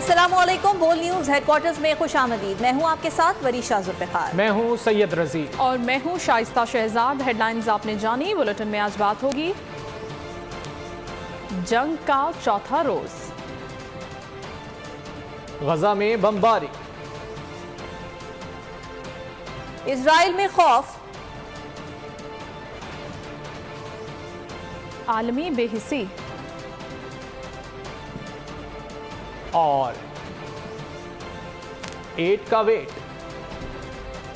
अस्सलामुअलैकुम। बोल news headquarters में खुशामदीद। मैं हूं आपके साथ वरीशा जुल्फ़िकार। मैं हूं सैयद रजी और मैं हूं शाइस्ता शहजाद। हेडलाइंस आपने जानी। बुलेटिन में आज बात होगी जंग का चौथा रोज, गजा में बमबारी, इजराइल में खौफ, आलमी बेहिसी और एट का वेट।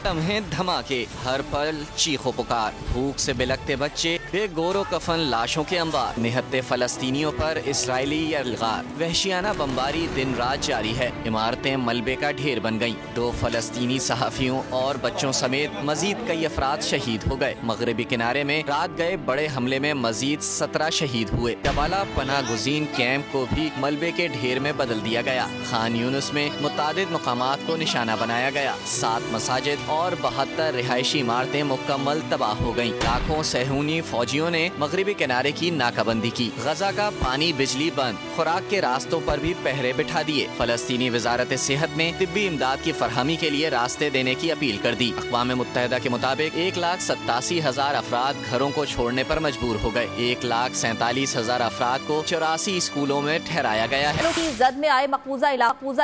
लम्हे धमाके, हर पल चीखो पुकार, भूख से बिलखते बच्चे, बेगोरो कफन लाशों के अंबार, निहत्ते फलस्तीनियों पर इजरायली यलगार, वहशियाना बमबारी दिन रात जारी है। इमारतें मलबे का ढेर बन गईं। 2 फलस्तीनी सहाफियों और बच्चों समेत मजीद कई अफराद शहीद हो गए। मगरबी किनारे में रात गए बड़े हमले में मजीद 17 शहीद हुए। जबाला पनाह गुज़ीन कैंप को भी मलबे के ढेर में बदल दिया गया। खान यूनुस में मुतादिद मकामात को निशाना बनाया गया। 7 मसाजिद और 72 रिहायशी इमारतें मुकम्मल तबाह हो गयी। लाखों सहूनी फौजियों ने मगरिबी किनारे की नाकाबंदी की। गजा का पानी बिजली बंद, खुराक के रास्तों पर भी पहरे बिठा दिए। फलस्तीनी वजारत सेहत ने तिब्बी इमदाद की फरहमी के लिए रास्ते देने की अपील कर दी। अक़वाम मुत्तहिदा के मुताबिक 1,87,000 अफराद घरों को छोड़ने पर मजबूर हो गए। 1,47,000 अफराद को 84 स्कूलों में ठहराया गया है। जद में आए मकबूजा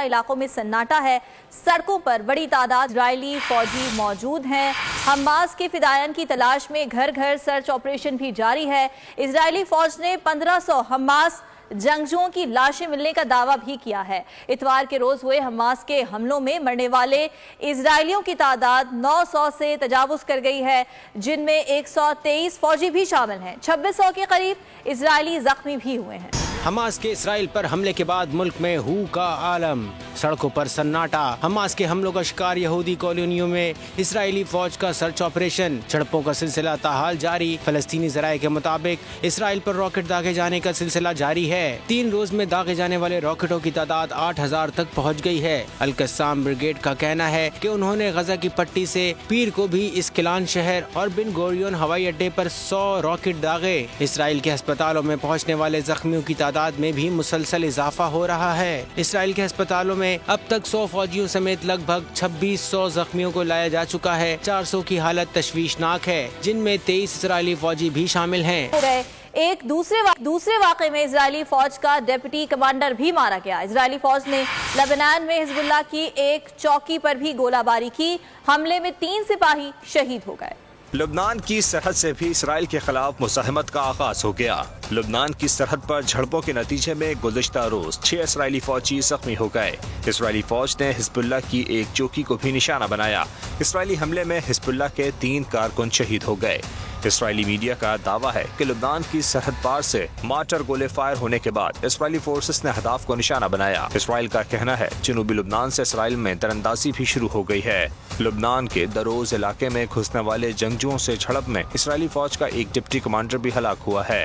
इलाकों में सन्नाटा है। सड़कों पर बड़ी तादाद इजरायली फौजी मौजूद हैं। हमास के फिदायन की तलाश में घर घर सर्च ऑपरेशन भी जारी है। इजरायली फौज ने 1500 हमास जंगजुओं की लाशें मिलने का दावा भी किया है। इतवार के रोज हुए हमास के हमलों में मरने वाले इजरायलियों की तादाद 900 से तजावुज कर गई है, जिनमें 123 फौजी भी शामिल हैं। 2600 के करीब इजरायली जख्मी भी हुए हैं। हमास के इसराइल पर हमले के बाद मुल्क में हू का आलम, सड़कों पर सन्नाटा। हमास के हमलों का शिकार यहूदी कॉलोनियों में इसराइली फौज का सर्च ऑपरेशन, झड़पों का सिलसिला ताहाल जारी। फलस्तीनी जराये के मुताबिक इसराइल पर रॉकेट दागे जाने का सिलसिला जारी है। 3 रोज में दागे जाने वाले रॉकेटों की तादाद 8000 तक पहुँच गई है। अल-कस्साम ब्रिगेड का कहना है कि उन्होंने गजा की पट्टी से पीर को भी इस्किलान शहर और बिन गोरियन हवाई अड्डे पर 100 रॉकेट दागे। इसराइल के अस्पतालों में पहुँचने वाले जख्मियों की तादाद में भी मुसलसल इजाफा हो रहा है। इसराइल के अस्पतालों में अब तक 100 फौजियों समेत लगभग 2600 जख्मियों को लाया जा चुका है। 400 की हालत तशवीशनाक है, जिनमें 23 इसराइली फौजी भी शामिल हैं। एक दूसरे वाक़े में इजरायली फौज का डिप्टी कमांडर भी मारा गया। इजरायली फौज ने लेबनान में हिजबुल्लाह की एक चौकी पर भी गोलाबारी की। हमले में 3 सिपाही शहीद हो गए। लुबनान की सरहद से भी इसराइल के खिलाफ मुज़ाहमत का आगाज हो गया। लुबनान की सरहद पर झड़पों के नतीजे में गुज़िश्ता रोज 6 इसराइली फौजी जख्मी हो गए। इसराइली फौज ने हिजबुल्लाह की एक चौकी को भी निशाना बनाया। इसराइली हमले में हिजबुल्लाह के 3 कारकुन शहीद हो गए। इसराइली मीडिया का दावा है कि लुबनान की सरहद पार से मार्टर गोले फायर होने के बाद इसराइली फोर्सेस ने हदाफ को निशाना बनाया। इसराइल का कहना है जनूबी लुबनान से इसराइल में दरअंदाजी भी शुरू हो गई है। लुबनान के दरोज इलाके में घुसने वाले जंगजुओं से झड़प में इसराइली फौज का एक डिप्टी कमांडर भी हलाक हुआ है।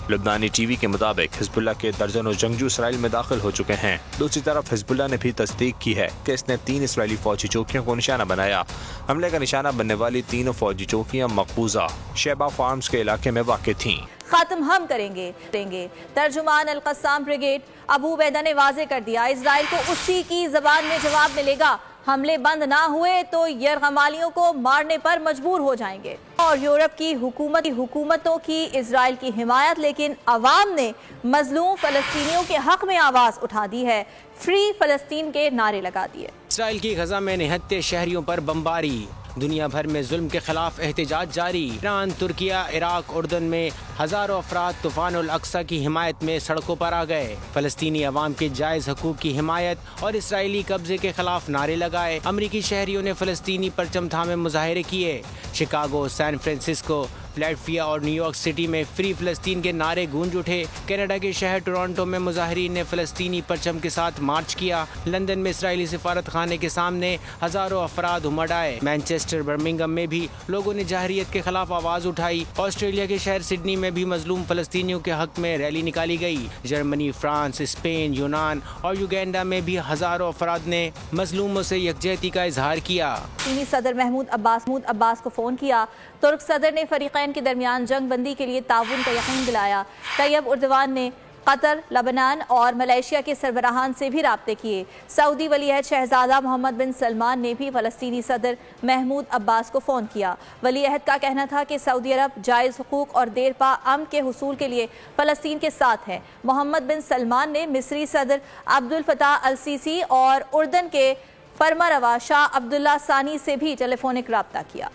लुबनानी टीवी के मुताबिक हिजबुल्लाह के दर्जनों जंगजू इसराइल में दाखिल हो चुके हैं। दूसरी तरफ हिजबुल्लाह ने भी तस्दीक की है कि इसने 3 इसराइली फौजी चौकियों को निशाना बनाया। हमले का निशाना बनने वाली तीनों फौजी चौकियां मकबूजा शेबा फार्म्स के इलाके में वाक़ थीं। खत्म हम करेंगे। तर्जुमान अल-कस्साम ब्रिगेड अबू बैदा ने वाजे कर दिया, इजराइल को उसी की जबान में जवाब मिलेगा। हमले बंद ना हुए तो यरगमालियों को मारने पर मजबूर हो जाएंगे। और यूरोप की हुकूमतों की इजराइल की हिमायत, लेकिन अवाम ने मजलूम फलस्तीनियों के हक में आवाज उठा दी है। फ्री फलस्तीन के नारे लगा दिए। इसराइल की गजा में निहत्ते शहरियों पर बमबारी, दुनिया भर में जुल्म के खिलाफ एहतजाज जारी। ईरान, तुर्किया, इराक, उर्दन में हजारों अफराद तूफानुल अक्सा की हिमायत में सड़कों पर आ गए। फलस्तीनी अवाम के जायज हकूक की हिमायत और इसराइली कब्जे के खिलाफ नारे लगाए। अमरीकी शहरियों ने फलस्तीनी परचम थामे मुजाहिरे किए। शिकागो, सैन फ्रांसिस्को, फिलाडेल्फिया और न्यूयॉर्क सिटी में फ्री फलस्तीन के नारे गूंज उठे। कनाडा के शहर टोरंटो में मुजाहिरीन ने फलस्तीनी परचम के साथ मार्च किया। लंदन में इसराइली सिफारत खाने के सामने हजारों अफराद उमड़ आए। मैनचेस्टर, बर्मिंघम में भी लोगों ने जाहरियत के खिलाफ आवाज उठाई। ऑस्ट्रेलिया के शहर सिडनी में भी मजलूम फलस्तीनियों के हक में रैली निकाली गई। जर्मनी, फ्रांस, स्पेन, यूनान और युगांडा में भी हजारों अफराद ने मजलूमों से यकजहती का इजहार किया। चीनी सदर महमूद अब्बास को फोन किया। तुर्क सदर ने फरीकैन के दरमियान जंग बंदी के लिए ताउन का यकीन दिलाया। तैयब उर्दवान ने कतर, लबनान और मलेशिया के सरबराहान से भी राब्ते किए। सऊदी वलीअहद शहजादा मोहम्मद बिन सलमान ने भी फ़लस्तीनी सदर महमूद अब्बास को फ़ोन किया। वलीअहद का कहना था कि सऊदी अरब जायज़ हुकूक और देरपा अमन के हुसूल के लिए फ़लस्तीन के साथ है। मोहम्मद बिन सलमान ने मिस्री सदर अब्दुल फताह अल सीसी और उर्दन के फरमारवा शाह अब्दुल्ला सानी से भी टेलीफोनिक राब्ता किया।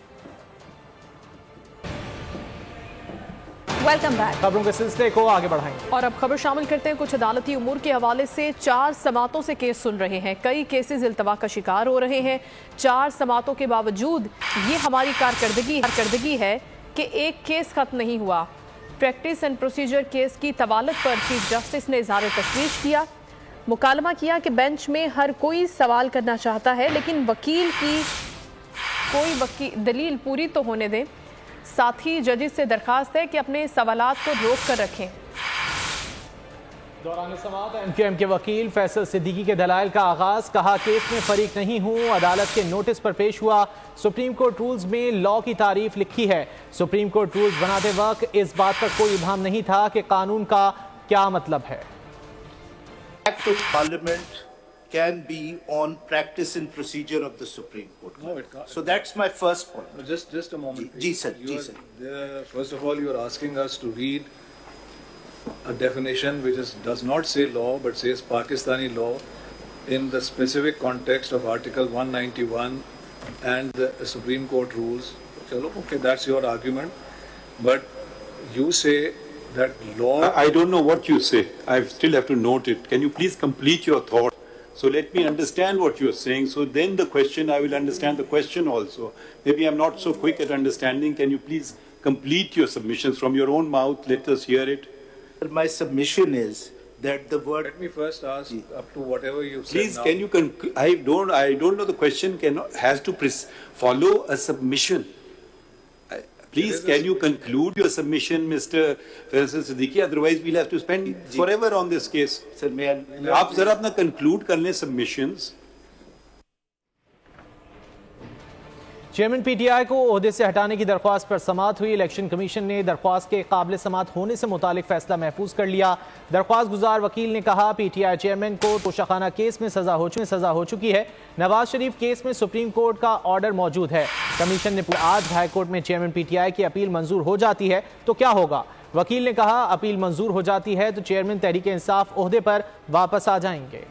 Welcome back. खबरों के सिलसिले को आगे बढ़ाएंगे और अब खबर शामिल करते हैं कुछ अदालती उमूर के हवाले से। 4 समातों से केस सुन रहे हैं, कई केसेस इल्तवा का शिकार हो रहे हैं। 4 समातों के बावजूद ये हमारी कारकर्दगी है कि एक केस खत्म नहीं हुआ। प्रैक्टिस एंड प्रोसीजर केस की तवालत पर चीफ जस्टिस ने इजहार तशवीश किया, मुकालमा किया कि बेंच में हर कोई सवाल करना चाहता है, लेकिन वकील की कोई दलील पूरी तो होने दें। साथ ही जजेस से दरखास्त है कि अपने सवालात को रोक कर रखें। दौरान समाअत एमक्यूएम के वकील फैसल सिद्दीकी के दलाइल का आगाज, कहा केस में फरीक नहीं हूं, अदालत के नोटिस पर पेश हुआ। सुप्रीम कोर्ट रूल्स में लॉ की तारीफ लिखी है। सुप्रीम कोर्ट रूल्स बनाते वक्त इस बात पर कोई इब्हाम नहीं था कि कानून का क्या मतलब है। Act of Parliament can be on practice and procedure of the Supreme Court. No, it can't. So that's my first point. No, just a moment. Ji sir, ji sir. First of all, you are asking us to read a definition which does not say law but says Pakistani law in the specific context of Article 191 and the Supreme Court rules. Okay, that's your argument. But you say that law... I don't know what you say. I still have to note it. Can you please complete your thought? So let me understand what you're saying. So then the question, I will understand the question also. Maybe I'm not so quick at understanding. Can you please complete your submissions from your own mouth? Let us hear it. My submission is that the word... Let me first ask up to whatever you said. Please, now. can you... I don't know the question has to follow a submission. Please, can you conclude your submission, Mr. Faisal Siddiqui? Otherwise, we'll have to spend forever on this case. Sir, may I... आप जरा अपना conclude कर लें submissions. Chairman PTI को ओहदे से हटाने की दरख्वास्त पर समाअत हुई। इलेक्शन कमीशन ने दरख्वास्त के काबिल समाअत होने से मुतालिक फैसला महफूज कर लिया। दरख्वास्त गुजार वकील ने कहा पीटीआई चेयरमैन को तोशाखाना केस में सजा हो चुकी है। नवाज शरीफ केस में सुप्रीम कोर्ट का ऑर्डर मौजूद है। कमीशन ने आज हाई कोर्ट में चेयरमैन पीटीआई की अपील मंजूर हो जाती है तो क्या होगा। वकील ने कहा अपील मंजूर हो जाती है तो चेयरमैन तहरीक इंसाफ ओहदे पर वापस आ जाएंगे।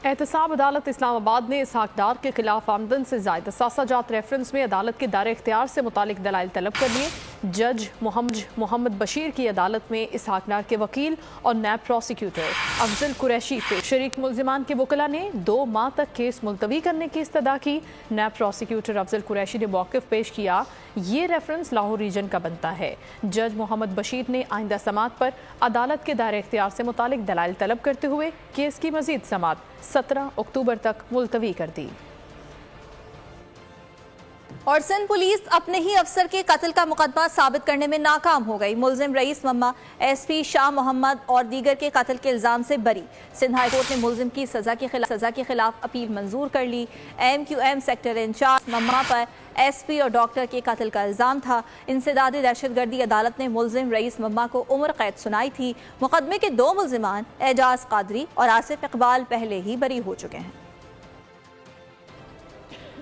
एहतसाब अदालत इस्लामाबाद ने इसहाक डार के खिलाफ आमदन से ज़ायद सासाजात रेफरेंस में अदालत के दायरे इख्तियार से मुतालिक दलाइल तलब कर लिए। जज मोहम्मद बशीर की अदालत में इसहाक डार के वकील और नैब प्रोसिक्यूटर अफजल कुरैशी पे शरीक मुल्जिमान के वकला ने 2 माह तक केस मुलतवी करने की इस्तदा की। नैब प्रोसिक्यूटर अफजल कुरैशी ने मौक़िफ़ पेश किया, ये रेफरेंस लाहौर रीजन का बनता है। जज मोहम्मद बशीर ने आइंदा समाअत पर अदालत के दायरे इख्तियार से मुतालिक दलाइल तलब करते हुए केस की मज़ीद समाअत 17 अक्टूबर तक मुलतवी कर दी। और सिंध पुलिस अपने ही अफसर के कत्ल का मुकदमा साबित करने में नाकाम हो गई। मुलजिम रईस मम्मा, एसपी शाह मोहम्मद और दीगर के कत्ल के इल्जाम से बरी। सिंध हाई कोर्ट ने मुलजिम की सजा के खिलाफ अपील मंजूर कर ली। एमक्यूएम सेक्टर इंचार्ज मम्मा पर एसपी और डॉक्टर के कत्ल का इल्जाम था। इंसदादी दहशतगर्दी अदालत ने मुलजिम रईस मम्मा को उम्र कैद सुनाई थी। मुकदमे के 2 मुलजिमान एजाज कादरी और आसिफ इकबाल पहले ही बरी हो चुके हैं।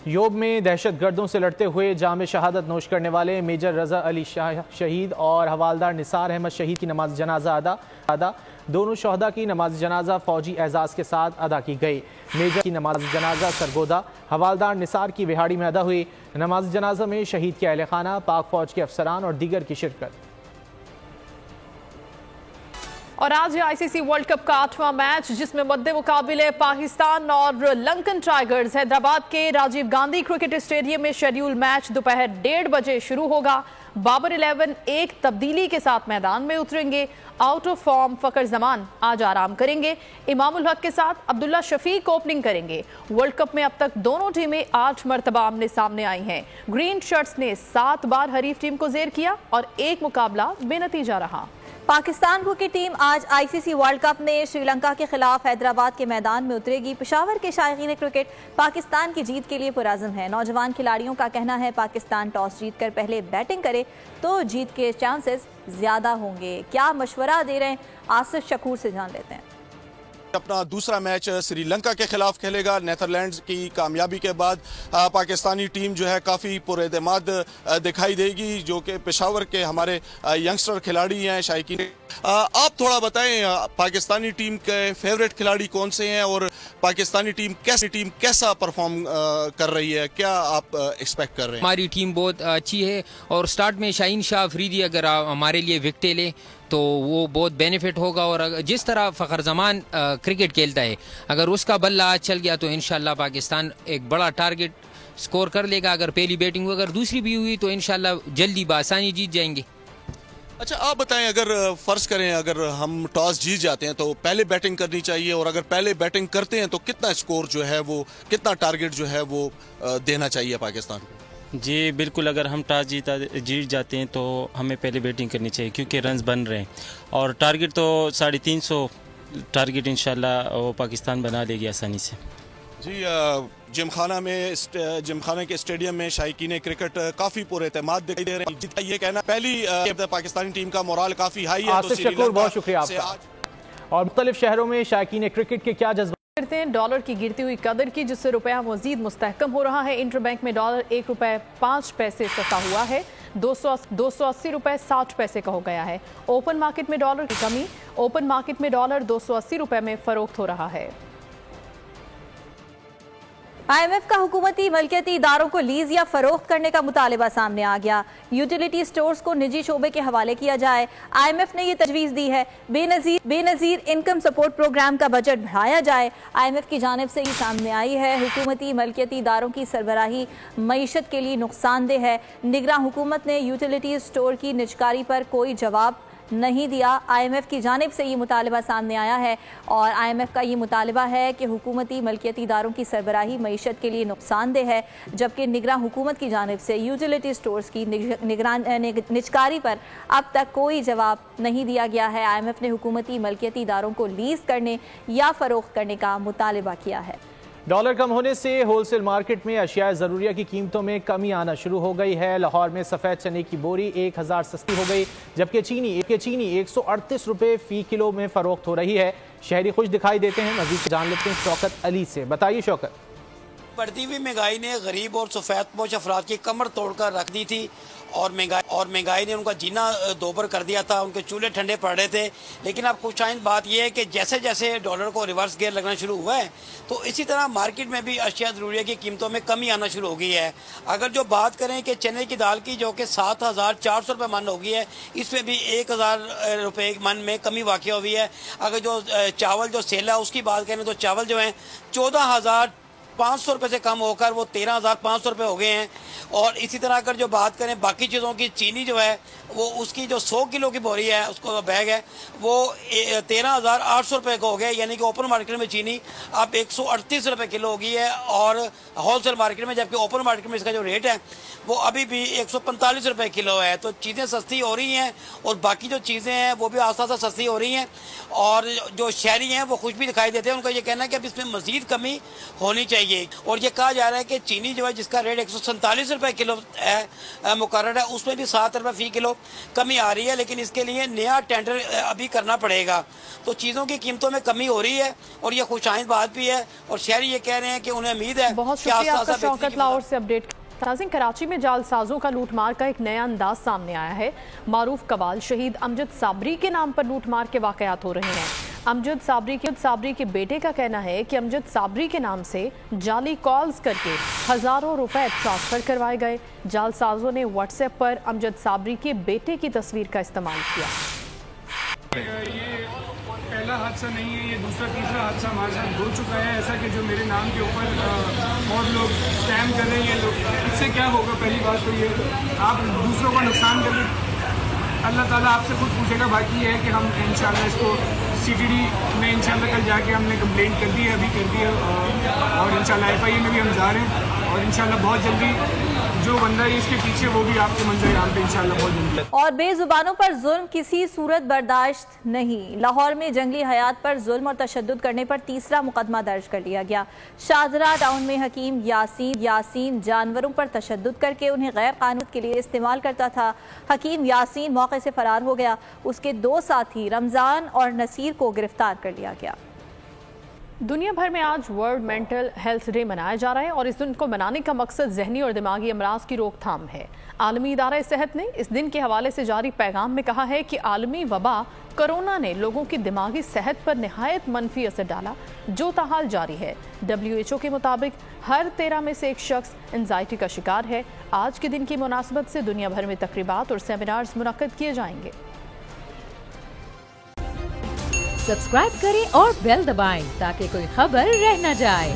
योब में दहशतगर्दों से लड़ते हुए जाम शहादत नोश करने वाले मेजर रजा अली शहीद और हवालदार निसार अहमद शहीद की नमाज जनाजा अदा। दोनों शहदा की नमाज जनाजा फौजी एजाज के साथ अदा की गई। मेजर की नमाज जनाजा सरगोदा, हवालदार निसार की विहाड़ी में अदा हुई। नमाज जनाजा में शहीद के अहले खाना, पाक फौज के अफसरान और दीगर की शिरकत। और आज है आईसीसी वर्ल्ड कप का 8वां मैच, जिसमें मद्दे मुकाबले पाकिस्तान और लंकन टाइगर्स। हैदराबाद के राजीव गांधी क्रिकेट स्टेडियम में शेड्यूल मैच दोपहर 1:30 बजे शुरू होगा। बाबर 11 एक तब्दीली के साथ मैदान में उतरेंगे। आउट ऑफ फॉर्म फकर जमान आज आराम करेंगे। इमामुल हक के साथ अब्दुल्ला शफीक ओपनिंग करेंगे। वर्ल्ड कप में अब तक दोनों टीमें 8 मरतबा आमने सामने आई हैं। ग्रीन शर्ट्स ने 7 बार हरीफ टीम को जेर किया और एक मुकाबला बेनतीजा रहा। पाकिस्तान की टीम आज आईसीसी वर्ल्ड कप में श्रीलंका के खिलाफ हैदराबाद के मैदान में उतरेगी। पेशावर के शायकीन क्रिकेट पाकिस्तान की जीत के लिए पुरअज़्म है। नौजवान खिलाड़ियों का कहना है पाकिस्तान टॉस जीतकर पहले बैटिंग करे तो जीत के चांसेस ज्यादा होंगे। क्या मशवरा दे रहे हैं, आसिफ शकूर से जान लेते हैं। अपना दूसरा मैच श्रीलंका के खिलाफ खेलेगा। नीदरलैंड्स की कामयाबी के बाद पाकिस्तानी टीम जो है काफ़ी पुरएतमाद दिखाई देगी, जो कि पेशावर के हमारे यंगस्टर खिलाड़ी हैं। शायकीन, आप थोड़ा बताएं पाकिस्तानी टीम के फेवरेट खिलाड़ी कौन से हैं और पाकिस्तानी टीम कैसा परफॉर्म कर रही है, क्या आप एक्सपेक्ट कर रहे हैं? हमारी टीम बहुत अच्छी है और स्टार्ट में शाहीन शाह अफरीदी अगर हमारे लिए विकेटें ले तो वो बहुत बेनिफिट होगा। और जिस तरह फ़खर जमान क्रिकेट खेलता है, अगर उसका बल्ला आज चल गया तो इंशाल्लाह पाकिस्तान एक बड़ा टारगेट स्कोर कर लेगा। अगर पहली बैटिंग हुई, अगर दूसरी भी हुई तो इंशाल्लाह जल्दी बासानी जीत जाएंगे। अच्छा, आप बताएं, अगर फर्ज करें अगर हम टॉस जीत जाते हैं तो पहले बैटिंग करनी चाहिए, और अगर पहले बैटिंग करते हैं तो कितना स्कोर जो है वो, कितना टारगेट जो है वो देना चाहिए पाकिस्तान को? जी बिल्कुल, अगर हम टॉस जीत जाते हैं तो हमें पहले बैटिंग करनी चाहिए क्योंकि रन्स बन रहे हैं और टारगेट तो 350 टारगेट इंशाल्लाह वो पाकिस्तान बना लेगी आसानी से। जी, जिमखाना के स्टेडियम में शायकीन क्रिकेट काफ़ी पुरएतमाद दिखाई दे रहे हैं। ये कहना पहली पाकिस्तानी टीम का मोराल काफ़ी हाई है। आसिफ शकूर, बहुत शुक्रिया आपका। और मुख्तलिफ शहरों में शायकीन क्रिकेट के क्या जज्बा करते हैं डॉलर की गिरती हुई कदर की, जिससे रुपया मजीद मुस्तहकम हो रहा है। इंटरबैंक में डॉलर 1 रुपये 5 पैसे सस्ता हुआ है, 280 रुपये 60 पैसे का हो गया है। ओपन मार्केट में डॉलर की कमी, ओपन मार्केट में डॉलर 280 रुपये में फरोख्त हो रहा है। IMF का हुकूमती मलकियती इदारों को लीज या फरोख्त करने का मुतालिबा सामने आ गया। यूटिलिटी स्टोर्स को निजी शोबे के हवाले किया जाए, IMF ने यह तजवीज़ दी है। बेनज़ीर इनकम सपोर्ट प्रोग्राम का बजट बढ़ाया जाए, IMF की जानिब से ही सामने आई है। हुकूमती मलकियती इदारों की सरबराही मईशत के लिए नुकसानदेह है। निगरान हुकूमत ने यूटिलिटी स्टोर की निजकारी पर कोई जवाब नहीं दिया। IMF की जानिब से ये मुतालिबा सामने आया है और IMF का ये मुतालिबा है कि हुकूमती मलकियती इदारों की सरबराही मईशत के लिए नुकसानदेह है, जबकि निगरान हुकूमत की जानिब से यूटिलिटी स्टोर्स की निजकारी पर अब तक कोई जवाब नहीं दिया गया है। IMF ने हुकूमती मलकियती इदारों को लीज करने या फरोख्त करने का मुतालिबा किया है। डॉलर कम होने से होलसेल मार्केट में अशिया ज़रूरिया की कीमतों में कमी आना शुरू हो गई है। लाहौर में सफ़ेद चने की बोरी 1000 सस्ती हो गई, जबकि चीनी 138 रुपये फ़ी किलो में फ़रोख्त हो रही है। शहरी खुश दिखाई देते हैं। मज़ीद जान लेते हैं शौकत अली से। बताइए शौकत। बढ़ती हुई महंगाई ने गरीब और सफ़ेदपोश अफराद की कमर तोड़कर रख दी थी और महंगाई ने उनका जीना दोबर कर दिया था। उनके चूल्हे ठंडे पड़ रहे थे। लेकिन अब खुशाइंद बात यह है कि जैसे जैसे डॉलर को रिवर्स गियर लगना शुरू हुआ है तो इसी तरह मार्केट में भी अशिया ज़रूरिया की कीमतों में कमी आना शुरू हो गई है। अगर जो बात करें कि चने की दाल की जो कि 7400 रुपये मन हो गई है, इसमें भी 1000 रुपये मन में कमी वाक़ हुई है। अगर जो चावल जो सेल है उसकी बात करें तो चावल जो है 14500 रुपये से कम होकर वो 13500 रुपये हो गए हैं। और इसी तरह अगर जो बात करें बाकी चीज़ों की, चीनी जो है वो उसकी जो 100 किलो की बोरी है, उसको बैग है, वो 13800 रुपये का हो गया। यानी कि ओपन मार्केट में चीनी अब 138 रुपये किलो हो गई है और होलसेल मार्केट में, जबकि ओपन मार्केट में इसका जो रेट है वो अभी भी 145 रुपये किलो है। तो चीज़ें सस्ती हो रही हैं और बाकी जो चीज़ें हैं वो भी आस्ता आस्ता सस्ती हो रही हैं। और जो शहरी हैं वो खुश भी दिखाई देते हैं। उनका ये कहना है कि अब इसमें मज़ीद कमी होनी चाहिए। और ये कहा जा रहा है कि चीनी जो है जिसका रेट 147 रुपये किलो है मुकर्रर है, उसमें भी 7 रुपये फ़ी किलो कमी आ रही है। लेकिन इसके लिए नया टेंडर अभी करना पड़ेगा। तो चीज़ों की कीमतों में कमी हो रही है और ये खुशाइंद बात भी है। और शहरी ये कह रहे हैं कि उन्हें उम्मीद है। बहुत शुक्रिया आपका शौकत। लाहौर से अपडेट। नाज़रीन, कराची में जालसाजों का लूटमार का एक नया अंदाज सामने आया है। मारूफ कबाल शहीद अमजद साबरी के नाम पर लूटमार के वाकयात हो रहे हैं। अमजद साबरी के बेटे का कहना है कि अमजद साबरी के नाम से जाली कॉल्स करके हज़ारों रुपए ट्रांसफ़र करवाए गए। जालसाजों ने व्हाट्सएप पर अमजद साबरी के बेटे की तस्वीर का इस्तेमाल किया। ये पहला हादसा नहीं है, ये दूसरा तीसरा हादसा हमारे साथ हो चुका है ऐसा कि जो मेरे नाम के ऊपर और लोग स्कैम कर रहे हैं। लोग इससे क्या होगा, पहली बात तो ये आप दूसरों को नुकसान कर रहे, अल्लाह ताला आपसे खुद पूछेगा। बाकी ये है कि हम इंशाल्लाह इसको CTD में इंशाल्लाह कल जाके हमने कंप्लेंट कर दी है, अभी कर दी है और इंशाल्लाह FIA में भी हम जा रहे हैं और इंशाल्लाह बहुत जल्दी जो बंदा है इसके पीछे वो भी आपके मंजर आम पे इंशाल्लाह बहुत जल्दी। और बेजुबानों पर जुल्म किसी सूरत बर्दाश्त नहीं। लाहौर में जंगली हयात पर जुल्म और तशद्दुद करने पर तीसरा मुकदमा दर्ज कर लिया गया। शाहजरा टाउन में हकीम यासीन जानवरों पर तशद्दुद करके उन्हें गैर कानून के लिए इस्तेमाल करता था। हकीम यासीन मौके से फरार हो गया। उसके 2 साथी रमजान और नसीर को गिरफ्तार कर लिया गया। दुनिया भर में आज वर्ल्ड मेंटल हेल्थ डे मनाया जा रहा है और इस दिन को मनाने का मकसद जहनी और दिमागी अमराज की रोकथाम है। आलमी इदारा सेहत ने इस दिन के हवाले से जारी पैगाम में कहा है कि आलमी वबा कोरोना ने लोगों की दिमागी सेहत पर निहायत मनफी असर डाला, जो ताहाल जारी है। WHO के मुताबिक हर 13 में से एक शख्स एंजाइटी का शिकार है। आज के दिन की मुनासबत से दुनिया भर में तकरीबात और सेमिनार्स मुनक्कद किए जाएंगे। सब्सक्राइब करें और बेल दबाएं ताकि कोई खबर रह न जाए।